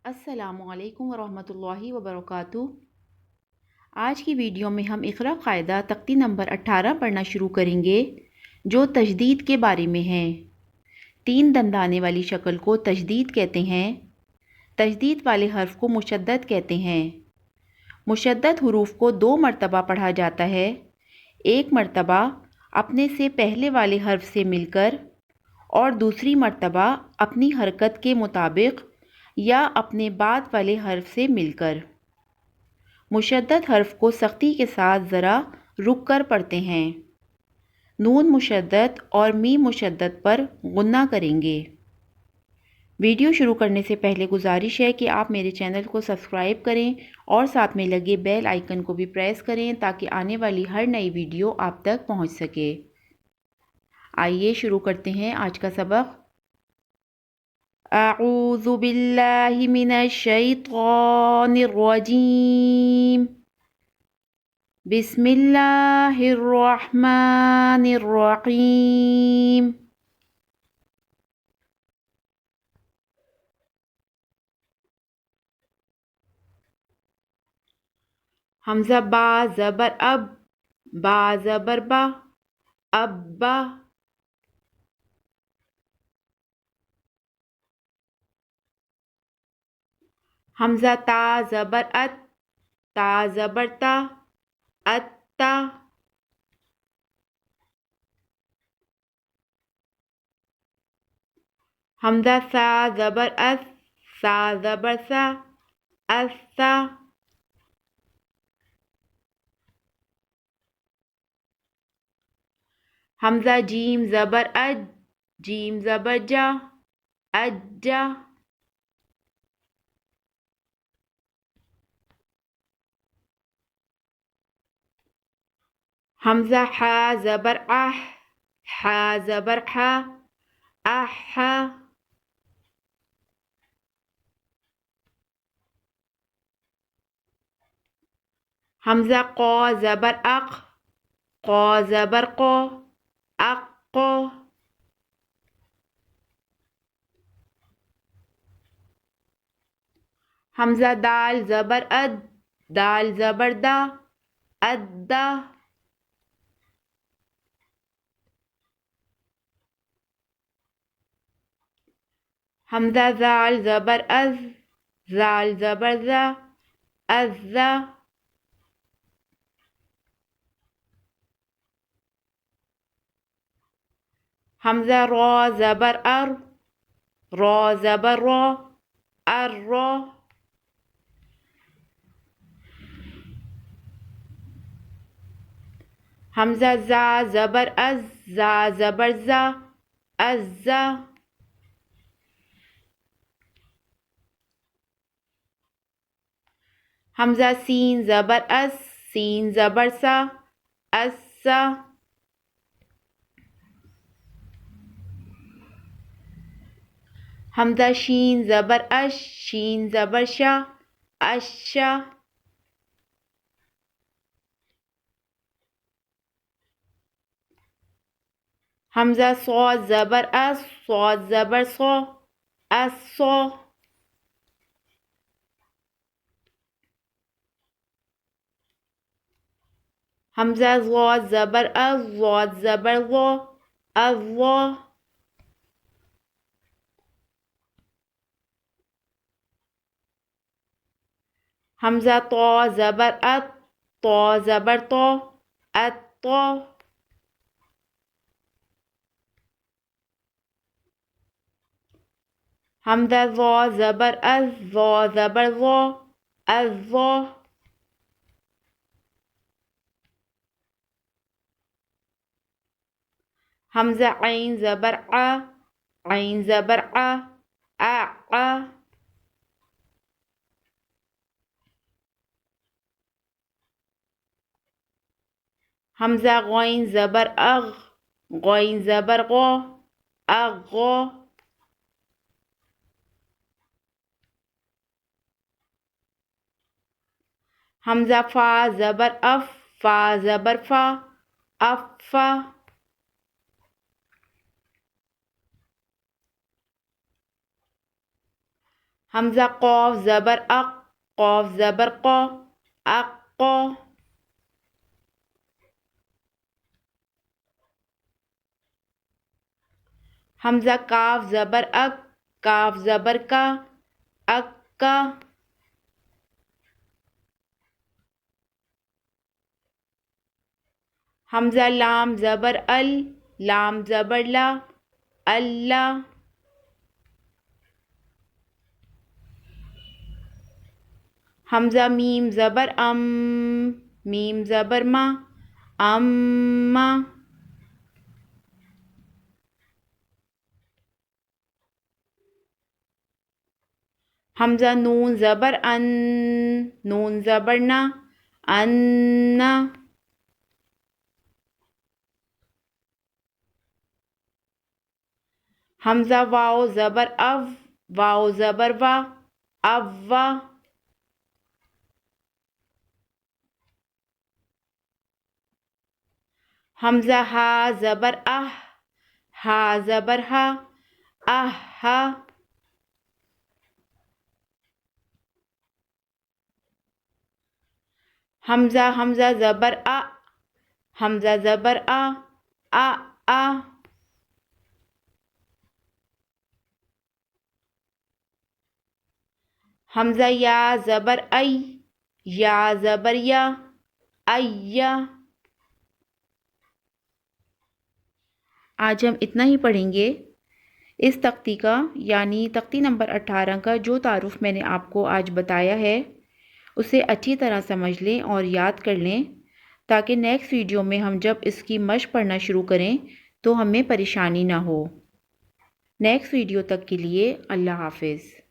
अस्सलामु अलैकुम वरहमतुल्लाहि वबरकातुहू। आज की वीडियो में हम इक़रा क़ायदा तख्ती नंबर 18 पढ़ना शुरू करेंगे, जो तजदीद के बारे में है। 3 दंदाने वाली शक्ल को तजदीद कहते हैं। तजदीद वाले हर्फ को मुशद्दद कहते हैं। मुशद्दद हुरूफ को 2 मरतबा पढ़ा जाता है। एक मरतबा अपने से पहले वाले हर्फ से मिलकर और दूसरी मरतबा अपनी हरकत के मुताबिक या अपने बाद वाले हर्फ से मिलकर। मुशद्दद हर्फ को सख्ती के साथ ज़रा रुक कर पढ़ते हैं। नून मुशद्दद और मीम मुशद्दद पर गुन्ना करेंगे। वीडियो शुरू करने से पहले गुजारिश है कि आप मेरे चैनल को सब्सक्राइब करें और साथ में लगे बेल आइकन को भी प्रेस करें ताकि आने वाली हर नई वीडियो आप तक पहुंच सके। आइए शुरू करते हैं आज का सबक। अऊज़ु बिल्लाहि मिनश शैतानिर रजीम। बिस्मिल्लाहिर रहमानिर रहीम। हमज़ा बा ज़बर अब, बा ज़बर बा, अब्बा। हमज़ा ता ज़बर अत, ता ज़बर ता, अत्ता। हमज़ा सा ज़बर अस, सा ज़बर सा, अस्सा। हमज़ा जीम ज़बर अज, जीम ज़बर जा, अज्जा। हमज़ा हा ज़बर आह, हा ज़बर हा, आहा। हमज़ा क़ा ज़बर अक़, क़ा ज़बर क़ा, अक़्क़ा। हमज़ा दाल ज़बर अद, दाल ज़बर दा, अद्दा। हमज़ा ज़ाल ज़बर अज़, ज़ाल ज़बर ज़ा, अज़्ज़ा। हमज़ा रा ज़बर अर, रा ज़बर रा, अर्रा। हमज़ा ज़ा ज़बर अज़, ज़ा ज़बर ज़ा, अज़्ज़ा। हमज़ा सीन ज़बर अस, सीन ज़बर सा, अस्सा। हमज़ा शीन ज़बर अश, शीन ज़बर शा, अश्शा। हमज़ा सौद ज़बर अस, सौद ज़बर सौ, अस्सौ। हमज़ा ज़ौद ज़बर अज़, ज़ौद ज़बर ज़ौ, अज़्ज़ौ। हमज़ा तौ ज़बर अत, तौ ज़बर तौ, अत्तौ। हमज़ा ज़ौ ज़बर अज़, ज़ौ ज़बर ज़ौ, अज़्ज़ौ। हमज़ा ऐन ज़बर आ, ऐन ज़बर आ, आ। हमज़ा गौइन ज़बर अग़, गौइन ज़बर गौ, अग़्ग़ौ। हमज़ा फ़ा ज़बर अफ़, फ़ा ज़बर फ़ा, अफ़्फ़ा। حمزہ قاف زبر اق، قاف زبر قا، اقا. حمزہ کاف زبر اک، کاف زبر کا، اکا. حمزہ لام زبر ال، لام زبر لا، اللہ. حمزہ میم زبر ام، میم زبر ما، اما. حمزہ نون زبر ان، نون زبر نا، انا. حمزہ واو زبر او، واو زبر وا، اوا. حمزہ ہا زبر اہ، ہا زبر ہا، اہا. حمزہ زبر ا، حمزہ زبر آ. حمزہ یا زبر ای، یا زبر یا، ایا. آج ہم اتنا ہی پڑھیں گے. اس تختی کا یعنی تختی نمبر 18 کا جو تعارف میں نے آپ کو آج بتایا ہے اسے اچھی طرح سمجھ لیں اور یاد کر لیں تاکہ نیکسٹ ویڈیو میں ہم جب اس کی مشق پڑھنا شروع کریں تو ہمیں پریشانی نہ ہو. نیکسٹ ویڈیو تک کے لیے اللہ حافظ.